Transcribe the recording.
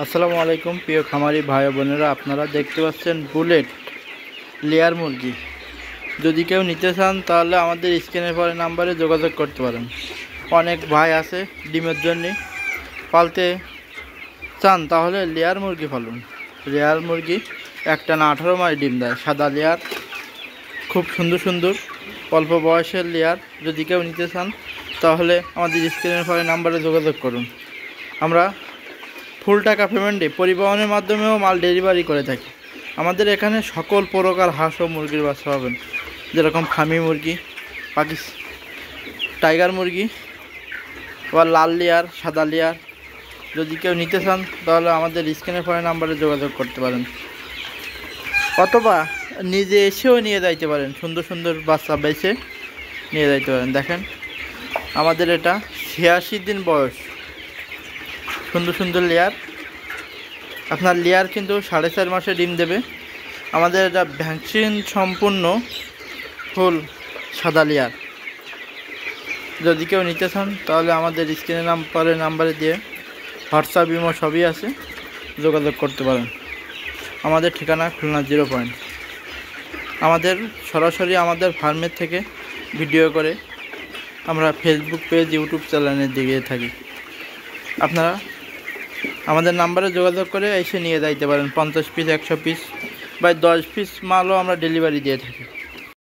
আসসালামু আলাইকুম প্রিয় খামারি ভাই বোনেরা, আপনারা দেখতে পাচ্ছেন বুলেট লেয়ার মুরগি। যদি কেউ নিতে চান তাহলে আমাদের স্ক্রিনের পরে নাম্বারে যোগাযোগ করতে পারেন। অনেক ভাই আছে ডিমের জন্য পালতে চান, তাহলে লেয়ার মুরগি পালুন। লেয়ার মুরগি একটানা 18 মাস ডিম দেয়, সাদা লেয়ার, খুব সুন্দর সুন্দর অল্প বয়সের লেয়ার। যদি কেউ নিতে চান তাহলে আমাদের স্ক্রিনের পরে নাম্বারে যোগাযোগ করুন। আমরা ফুল টাকা পেমেন্টে পরিবহনের মাধ্যমেও মাল ডেলিভারি করে থাকি। আমাদের এখানে সকল প্রকার হাঁস ও মুরগির বাচ্চা পাবেন, যেরকম ফার্মি মুরগি, টাইগার মুরগি বা লাল লেয়ার, সাদা লেয়ার। যদি কেউ নিতে চান তাহলে আমাদের স্ক্রিনের পরে নাম্বারে যোগাযোগ করতে পারেন, অথবা নিজে এসেও নিয়ে যাইতে পারেন। সুন্দর সুন্দর বাচ্চা বেছে নিয়ে যাইতে পারেন। দেখেন আমাদের এটা 86 দিন বয়স, সুন্দর সুন্দর লেয়ার। আপনার লেয়ার কিন্তু 4.5 মাসে ডিম দেবে। আমাদের এটা ভ্যাকসিন সম্পূর্ণ ফুল সাদা লেয়ার। যদি কেউ নিতে চান তাহলে আমাদের স্ক্রিনে নাম্বারে দিয়ে হোয়াটসঅ্যাপ, ইমো সবই আছে, যোগাযোগ করতে পারেন। আমাদের ঠিকানা খুলনা 0 পয়েন্ট। আমাদের সরাসরি আমাদের ফার্মের থেকে ভিডিও করে আমরা ফেসবুক পেজ, ইউটিউব চ্যানেলে দিয়ে থাকি। আপনারা আমাদের নাম্বারে যোগাযোগ করে এসে নিয়ে যাইতে পারেন। 50 পিস, 100 পিস বা 10 পিস মালও আমরা ডেলিভারি দিয়ে থাকি।